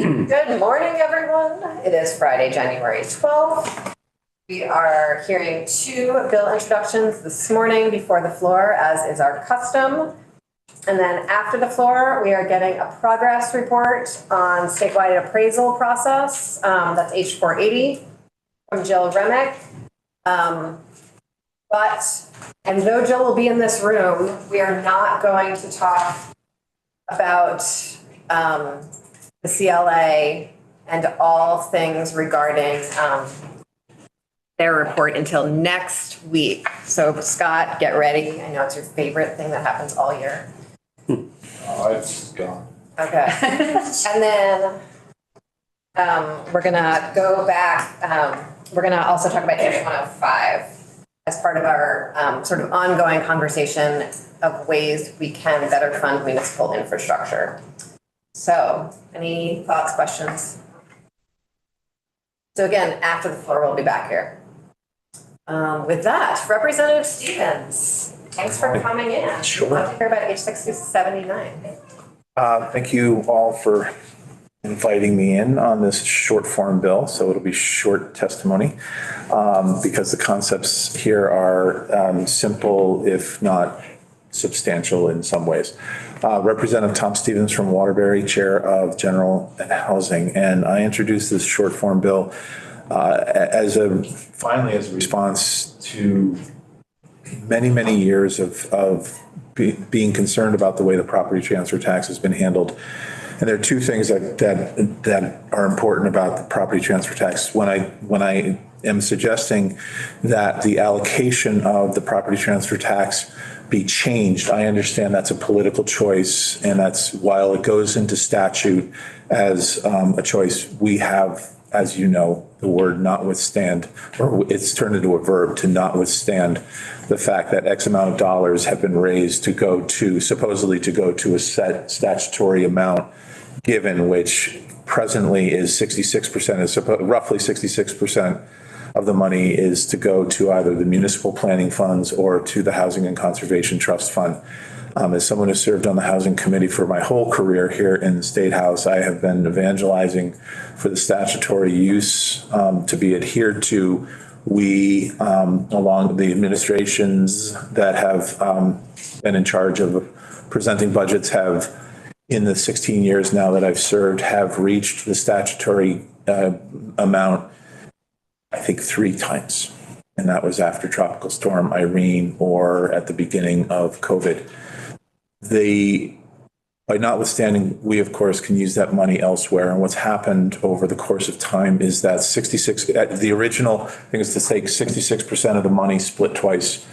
Good morning, everyone. It is Friday, January 12th. We are hearing 2 bill introductions this morning before the floor, as is our custom. And then after the floor, we are getting a progress report on statewide appraisal process. That's H480 from Jill Remick. And though Jill will be in this room, we are not going to talk about the CLA and all things regarding their report until next week. So Scott, get ready. I know it's your favorite thing that happens all year. Oh, it's gone. Okay. And then we're gonna go back. We're gonna also talk about H105 as part of our sort of ongoing conversation of ways we can better fund municipal infrastructure. So, any thoughts, questions? So again, after the floor, we'll be back here. With that, Representative Stevens, thanks for coming in. Sure. I'd love to hear about H6079. Thank you all for inviting me in on this short form bill. So it'll be short testimony because the concepts here are simple, if not substantial in some ways. Representative Tom Stevens from Waterbury, Chair of General and Housing. And I introduced this short form bill as a response to many years of being concerned about the way the property transfer tax has been handled. And there are 2 things that are important about the property transfer tax. When I am suggesting that the allocation of the property transfer tax be changed, I understand that's a political choice, and that's, while it goes into statute as a choice, we have, as you know, the word notwithstand, or it's turned into a verb, to notwithstand the fact that X amount of dollars have been raised to go to, supposedly to go to a set statutory amount given, which presently is 66%, is roughly 66% of the money is to go to either the municipal planning funds or to the Housing and Conservation Trust Fund. As someone who served on the Housing Committee for my whole career here in the State House, I have been evangelizing for the statutory use to be adhered to. We, along the administrations that have been in charge of presenting budgets, have, in the 16 years now that I've served, have reached the statutory amount, I think, 3 times. And that was after Tropical Storm Irene or at the beginning of COVID. By notwithstanding, we of course can use that money elsewhere. And what's happened over the course of time is that the original thing is to take 66% of the money split twice,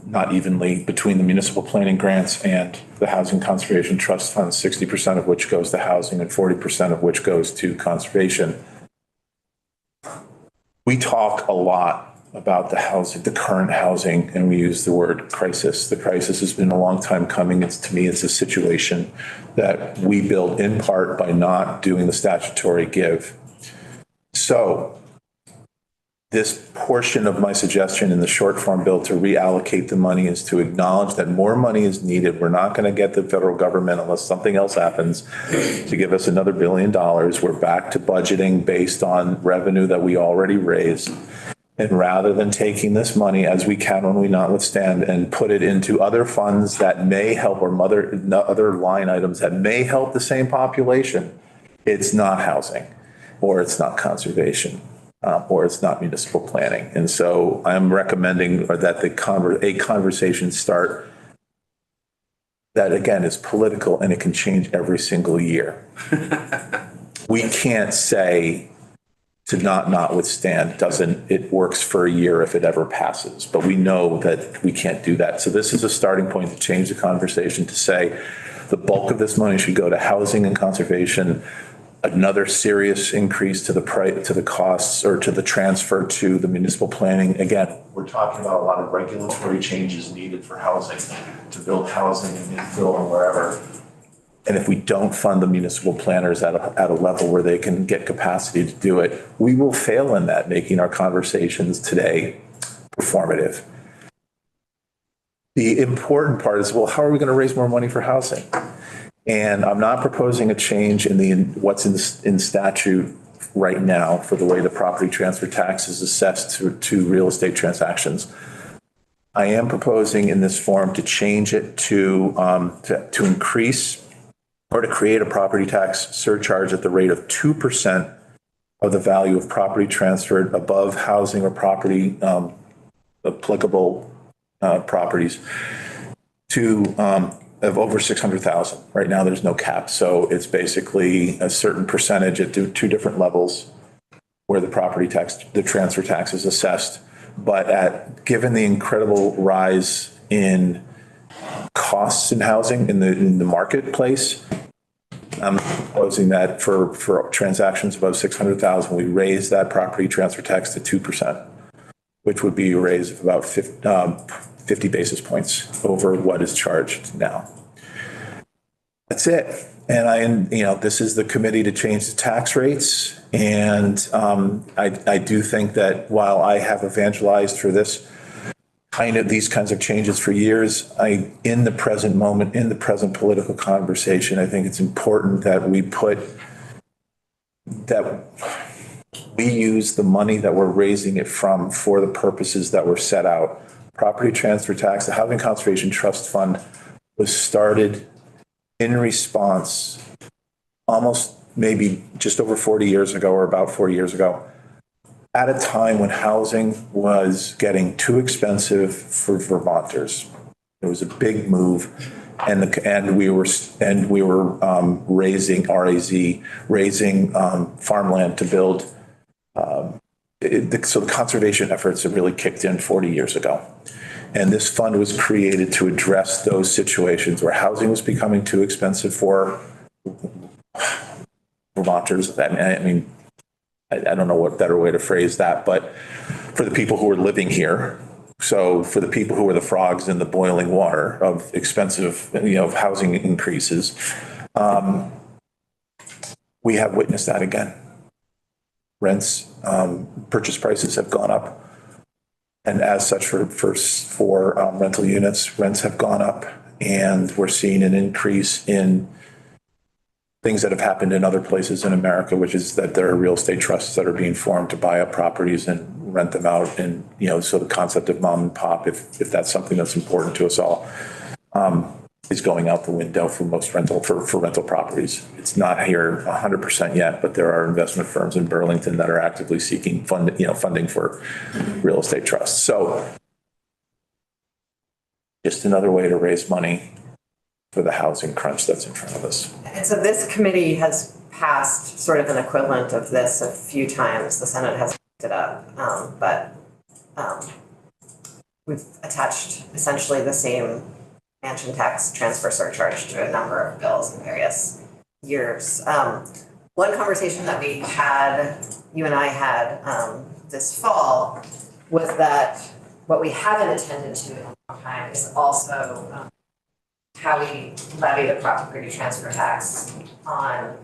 not evenly, between the municipal planning grants and the Housing Conservation Trust Fund, 60% of which goes to housing and 40% of which goes to conservation. We talk a lot about the housing, the current housing, and we use the word crisis. The crisis has been a long time coming. To me, it's a situation that we build in part by not doing the statutory give. So this portion of my suggestion in the short form bill to reallocate the money is to acknowledge that more money is needed. We're not going to get the federal government, unless something else happens, to give us another $1 billion. We're back to budgeting based on revenue that we already raised. And rather than taking this money, as we can when we notwithstand, and put it into other funds that may help, or other line items that may help the same population, it's not housing, or it's not conservation, or it's not municipal planning. And so I'm recommending that a conversation start that, again, is political, and it can change every single year. We can't say to notwithstand, it works for a year if it ever passes, but we know that we can't do that. So this is a starting point to change the conversation, to say the bulk of this money should go to housing and conservation, another serious increase to the costs, or to the transfer to the municipal planning. Again, we're talking about a lot of regulatory changes needed for housing, to build housing in infill and wherever. And if we don't fund the municipal planners at a level where they can get capacity to do it, we will fail in that, making our conversations today performative. The important part is, well, how are we going to raise more money for housing? And I'm not proposing a change in what's in statute right now for the way the property transfer tax is assessed to real estate transactions. I am proposing in this form to change it to increase or to create a property tax surcharge at the rate of 2% of the value of property transferred above housing or property applicable properties to of over 600,000. Right now, there's no cap, so it's basically a certain percentage at two different levels where the property tax, the transfer tax is assessed. But given the incredible rise in costs in housing in the marketplace, I'm proposing that for transactions above 600,000, we raise that property transfer tax to 2%, which would be a raise of about 50 basis points over what is charged now. That's it. And this is the committee to change the tax rates. And I do think that while I have evangelized for these kinds of changes for years, in the present moment, in the present political conversation, I think it's important that we use the money that we're raising it from for the purposes that were set out. Property transfer tax, the Housing Conservation Trust Fund was started in response almost maybe just over 40 years ago or about 40 years ago, at a time when housing was getting too expensive for Vermonters. It was a big move, and we were raising farmland to build. So the conservation efforts have really kicked in 40 years ago. And this fund was created to address those situations where housing was becoming too expensive for Vermonters. I mean, I don't know what better way to phrase that, but for the people who are living here. So for the people who are the frogs in the boiling water of expensive, housing increases, we have witnessed that again. Rents, purchase prices have gone up. And as such, for rental units, rents have gone up, and we're seeing an increase in things that have happened in other places in America, which is that there are real estate trusts that are being formed to buy up properties and rent them out. And, so the concept of mom and pop, if that's something that's important to us all, is going out the window for most rental properties. It's not here 100% yet, but there are investment firms in Burlington that are actively seeking funding for real estate trusts. So just another way to raise money for the housing crunch that's in front of us. And so this committee has passed sort of an equivalent of this a few times. The Senate has picked it up, but we've attached essentially the same mansion tax transfer surcharge to a number of bills in various years. One conversation that you and I had this fall was that what we haven't attended to in a long time is also how we levy the property transfer tax on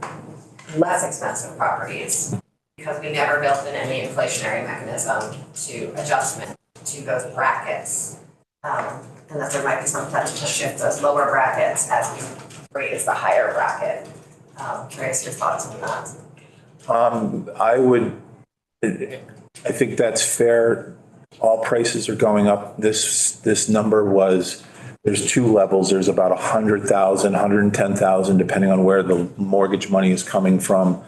less expensive properties, because we never built in any inflationary mechanism to adjustment to those brackets. And that there might be some potential to shift those lower brackets as we raise the higher bracket. Curious your thoughts on that. I think that's fair. All prices are going up. This number there's two levels. There's about 100,000, 110,000, depending on where the mortgage money is coming from.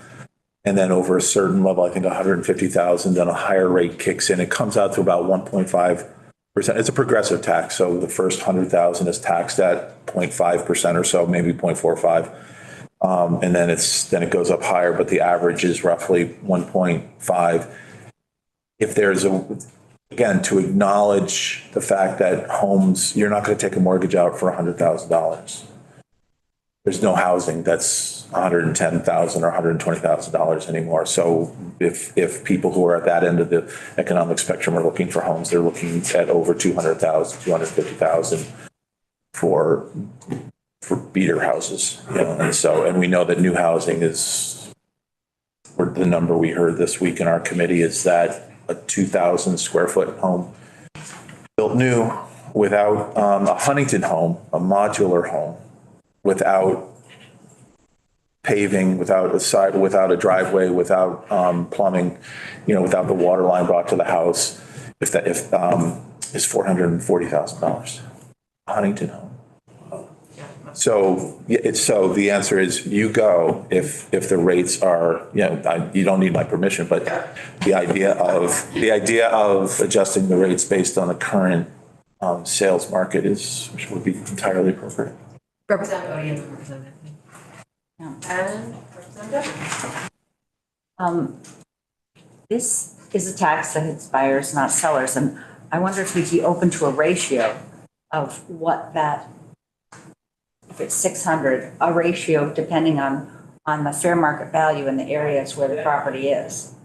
And then over a certain level, I think 150,000, then a higher rate kicks in. It comes out to about 1.5%. It's a progressive tax. So the first 100,000 is taxed at 0.5% or so, maybe 0.45. And then it goes up higher, but the average is roughly 1.5. If there's again, to acknowledge the fact that homes, you're not going to take a mortgage out for $100,000. There's no housing that's $110,000 or $120,000 anymore. So if people who are at that end of the economic spectrum are looking for homes, they're looking at over $200,000, $250,000 for beater houses. And we know that new housing is, the number we heard this week in our committee is that a 2,000 square foot home built new without a Huntington home, a modular home, without paving, without a side, without a driveway, without plumbing, without the water line brought to the house, is $440,000. Huntington home. So the answer is you go if the rates are, you don't need my permission, but the idea of adjusting the rates based on the current sales market would be entirely appropriate. Representative Odie and Representative. And Representative? This is a tax that hits buyers, not sellers, and I wonder if we'd be open to a ratio of what that, if it's 600, a ratio depending on the fair market value in the areas where the property is.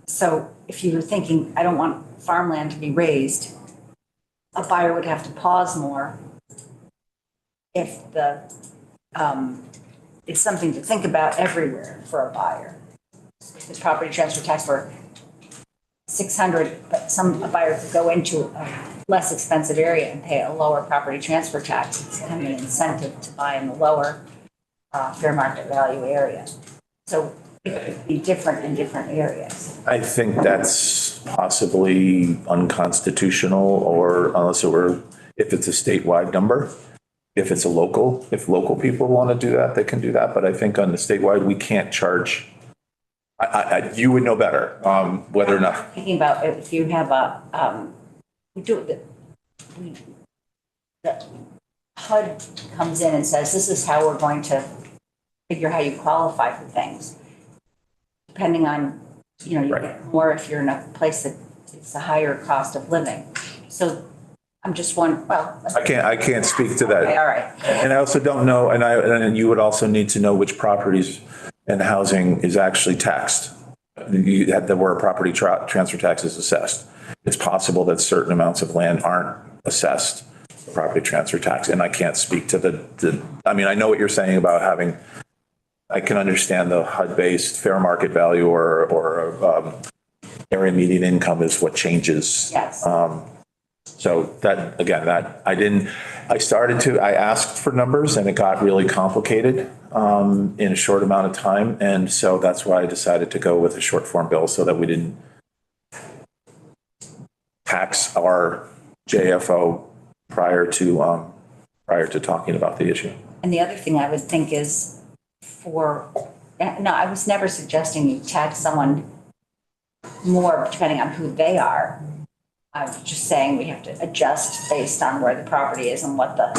So if you were thinking, I don't want farmland to be raised, a buyer would have to pause more if it's something to think about everywhere for a buyer. If the property transfer tax for 600, but a buyer could go into a less expensive area and pay a lower property transfer tax. It's kind of an incentive to buy in the lower fair market value area. So it could be different in different areas. I think that's possibly unconstitutional, or if it's a statewide number. If it's if local people want to do that, they can do that. But I think on the statewide, we can't charge. You would know better whether or not. Thinking about if you have the HUD comes in and says, this is how we're going to figure how you qualify for things. Depending on, you get more if you're in a place that it's a higher cost of living. So I'm just wondering, I can't speak to that. Okay, all right. And I also don't know, and you would also need to know which properties and housing is actually taxed. You had where a property transfer tax is assessed. It's possible that certain amounts of land aren't assessed property transfer tax, and I can't speak to I know what you're saying about I can understand the HUD-based fair market value or area median income is what changes. Yes. So that, again, I asked for numbers and it got really complicated in a short amount of time. And so that's why I decided to go with a short form bill so that we didn't tax our JFO prior to talking about the issue. And the other thing I would think is I was never suggesting you tax someone more depending on who they are. I was just saying we have to adjust based on where the property is and what the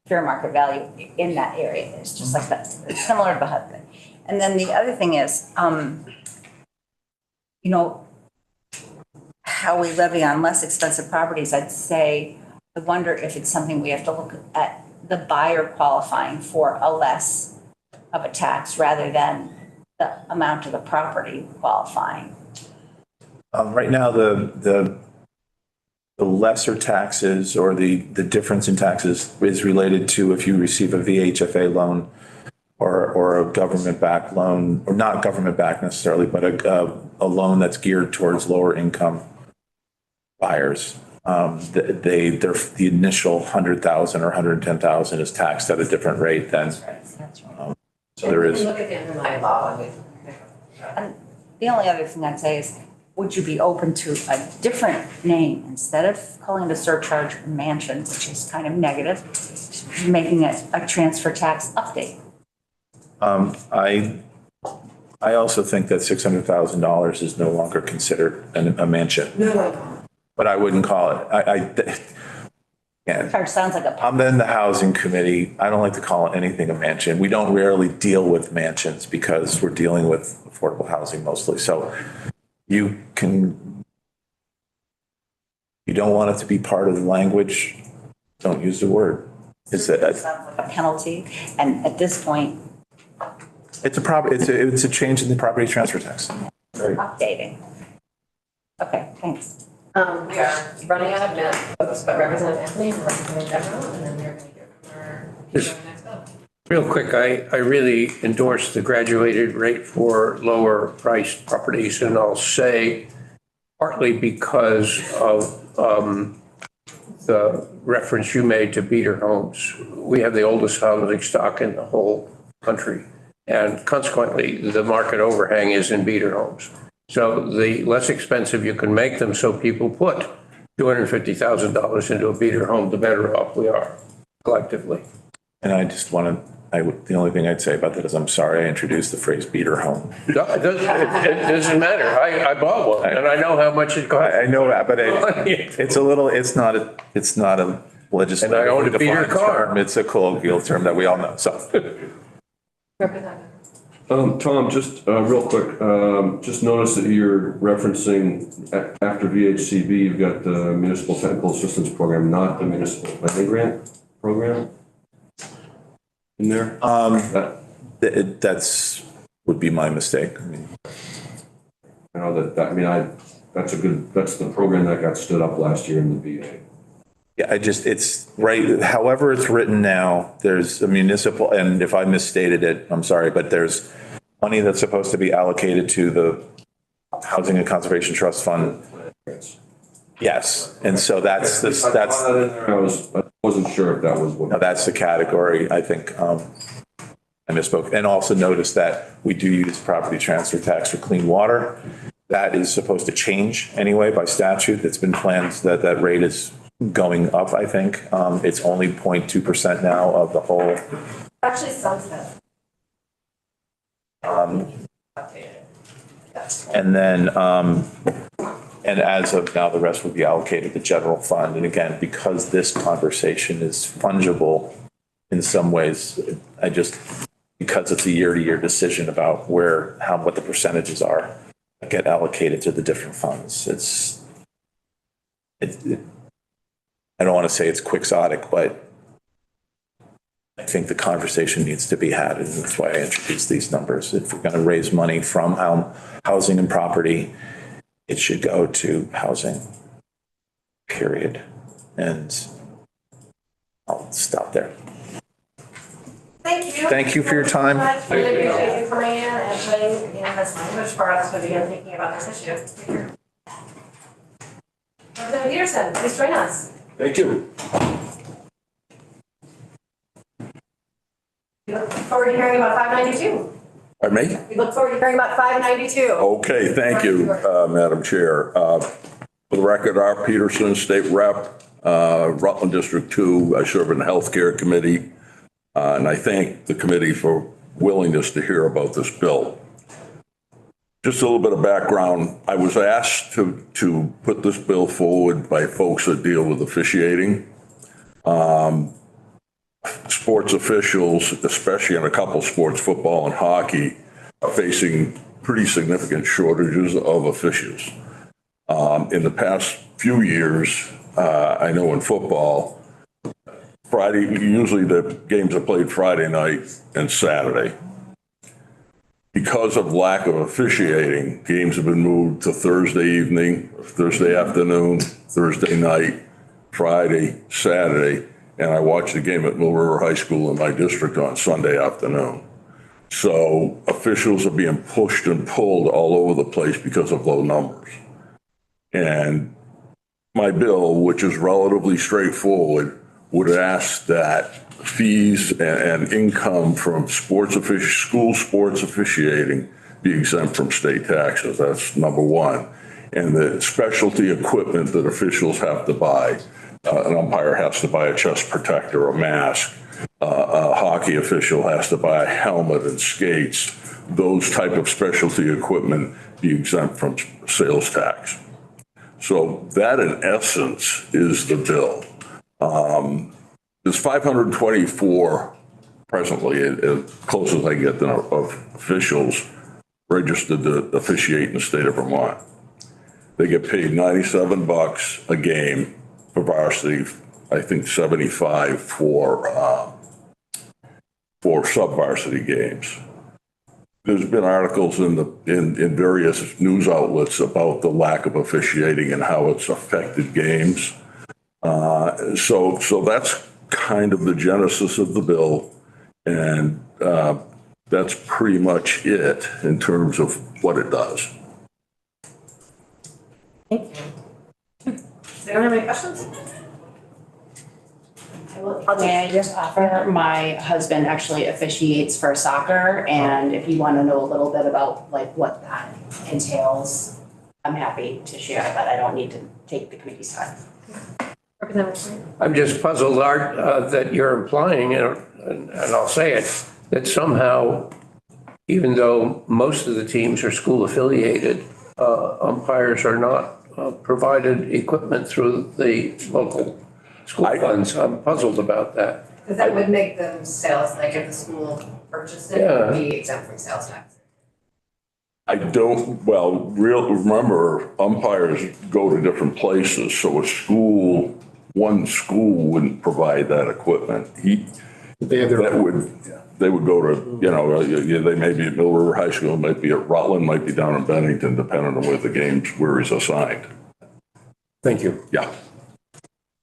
fair market value in that area is, just like that. It's similar to the HUD thing. And then the other thing is, how we levy on less expensive properties. I'd say, I wonder if it's something we have to look at the buyer qualifying for a less of a tax rather than the amount of the property qualifying. Right now, the lesser taxes or the difference in taxes is related to if you receive a VHFA loan or a government-backed loan, or not government-backed necessarily, but a loan that's geared towards lower income buyers. The initial 100,000 or 110,000 is taxed at a different rate than. That's right. So there is. Look at the underlying law. And the only other thing I'd say is, would you be open to a different name instead of calling it a surcharge mansion, which is kind of negative, making it a transfer tax update? I also think that $600,000 is no longer considered a mansion. No. But I wouldn't call it. Surcharge sounds like a. I'm in the housing committee. I don't like to call anything a mansion. We don't rarely deal with mansions because we're dealing with affordable housing mostly. So you don't want it to be part of the language, don't use the word. Sounds like a penalty, and at this point. It's a change in the property transfer tax. Right. Updating. Okay, thanks. We are running out of minutes, but Representative Anthony and Representative Everett, and then we're going to hear from our next bill. Real quick, I really endorse the graduated rate for lower priced properties, and I'll say partly because of the reference you made to beater homes. We have the oldest housing stock in the whole country. And consequently, the market overhang is in beater homes. So the less expensive you can make them so people put $250,000 into a beater home, the better off we are collectively. And I just want to, the only thing I'd say about that is I'm sorry I introduced the phrase beater home. No, it doesn't matter. I bought one and I know how much it costs. I know that, but it's a little, it's not a legislative. And I own a beater defined car. term. It's a colloquial term that we all know, so. Tom, just real quick, just noticed that you're referencing after VHCB, you've got the Municipal Technical Assistance Program, not the Municipal Planning Grant Program in there? That's, would be my mistake. I mean, I know that's the program that got stood up last year in the VA. yeah, it's right, however it's written now, there's a municipal, and if I misstated it, I'm sorry, but there's money that's supposed to be allocated to the Housing and Conservation Trust Fund. Yes, and so that's I saw that in there. I wasn't sure if that was what. that's the category, I think, I misspoke. And also notice that we do use property transfer tax for clean water. That is supposed to change anyway by statute. It's been planned that rate is going up, I think. It's only 0.2% now of the whole. Actually, sunset. And then, and as of now, the rest would be allocated to general fund. And again, because this conversation is fungible in some ways, because it's a year-to-year decision about what the percentages are that get allocated to the different funds. I don't want to say it's quixotic, but I think the conversation needs to be had, and that's why I introduced these numbers. If we're going to raise money from housing and property, it should go to housing, period. And I'll stop there. Thank you. Thank you for your time. Really appreciate you coming in and putting in this language for us to begin thinking about this issue. Representative Peterson, please join us. Thank you. We look forward to hearing about 592. Pardon me? We look forward to hearing about 592. Okay, thank you, Madam Chair. For the record, R. Peterson, State Rep, Rutland District 2. I serve in the Healthcare Committee, and I thank the committee for willingness to hear about this bill. Just a little bit of background. I was asked to put this bill forward by folks that deal with officiating. Sports officials, especially in a couple sports, football and hockey, are facing pretty significant shortages of officials. In the past few years, I know in football, usually the games are played Friday night and Saturday. Because of lack of officiating, games have been moved to Thursday evening, Thursday afternoon, Thursday night, Friday, Saturday, and I watched the game at Mill River High School in my district on Sunday afternoon. So officials are being pushed and pulled all over the place because of low numbers. And my bill, which is relatively straightforward, would ask that fees and income from school sports officiating be exempt from state taxes. That's number one. And the specialty equipment that officials have to buy, an umpire has to buy a chest protector, a mask, a hockey official has to buy a helmet and skates. Those type of specialty equipment be exempt from sales tax. So that in essence is the bill. There's 524 presently, as close as I get, of officials registered to officiate in the state of Vermont. They get paid $97 a game for varsity, I think 75 for sub-varsity games. There's been articles in various news outlets about the lack of officiating and how it's affected games. So that's kind of the genesis of the bill, and that's pretty much it in terms of what it does. Thank you. Does anyone have any questions? May I just offer, my husband actually officiates for soccer, and if you want to know a little bit about like what that entails, I'm happy to share, but I don't need to take the committee's time. I'm just puzzled, Art, that you're implying, and I'll say it, that somehow, even though most of the teams are school affiliated, umpires are not provided equipment through the local school funds. I'm puzzled about that. Because that would make them sales, like if the school purchased it, it would be exempt from sales tax. I don't, remember umpires go to different places, so one school wouldn't provide that equipment. They would go to, they may be at Mill River High School, might be at Rutland, might be down in Bennington, depending on where he's assigned. Thank you. Yeah.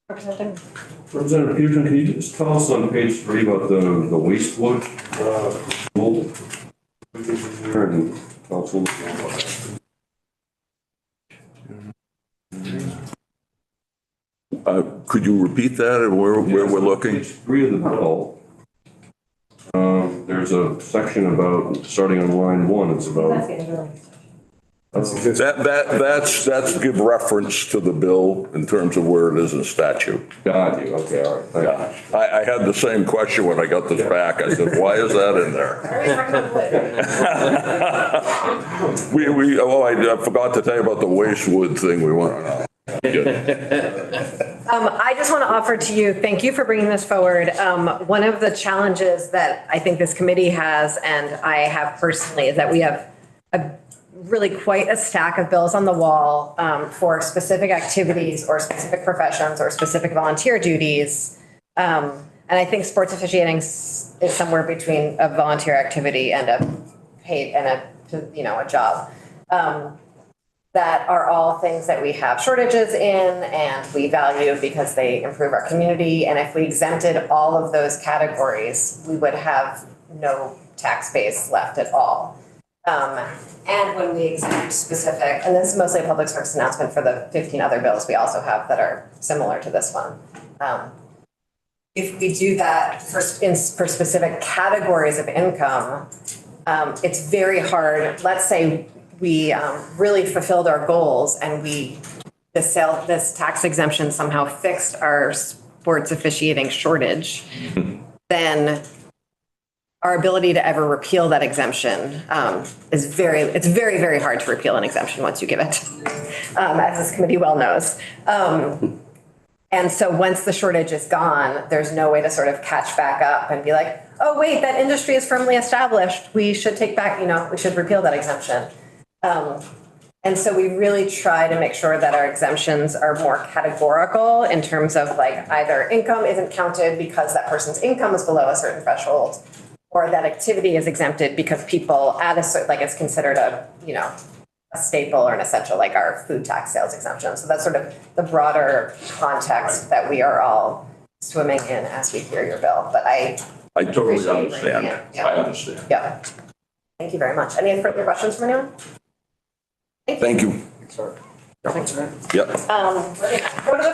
Representative Peterson, can you just tell us on page 3 about the wastewood rule? And tell us a little bit more about that. Could you repeat that and where we're looking? Page 3 of the bill, there's a section about, starting on line 1, it's about. That's to give reference to the bill in terms of where it is in statute. Got you, okay, all right, thank you. Yeah, I had the same question when I got this back. I said, why is that in there? I forgot to tell you about the wastewood thing we went on. I just want to offer to you, thank you for bringing this forward. One of the challenges that I think this committee has, and I have personally, is that we have really quite a stack of bills on the wall for specific activities or specific professions or specific volunteer duties. And I think sports officiating is somewhere between a volunteer activity and a paid and a job. That are all things that we have shortages in and we value because they improve our community. And if we exempted all of those categories, we would have no tax base left at all. And when we exempt specific, and this is mostly a public service announcement for the 15 other bills we also have that are similar to this one. If we do that for specific categories of income, it's very hard. Let's say we really fulfilled our goals and this tax exemption somehow fixed our sports officiating shortage, then our ability to ever repeal that exemption it's very, very hard to repeal an exemption once you give it, as this committee well knows. And so once the shortage is gone, there's no way to sort of catch back up and be like, oh, wait, that industry is firmly established. We should take back, we should repeal that exemption. And so we really try to make sure that our exemptions are more categorical in terms of like either income isn't counted because that person's income is below a certain threshold, or that activity is exempted because people at a certain, like it's considered a staple or an essential, like our food tax sales exemption. So that's sort of the broader context that we are all swimming in as we hear your bill. But I totally appreciate you understand. bringing it. Yeah. I understand. Yeah. Thank you very much. Any further questions from anyone? Thank you. Yep. Go to the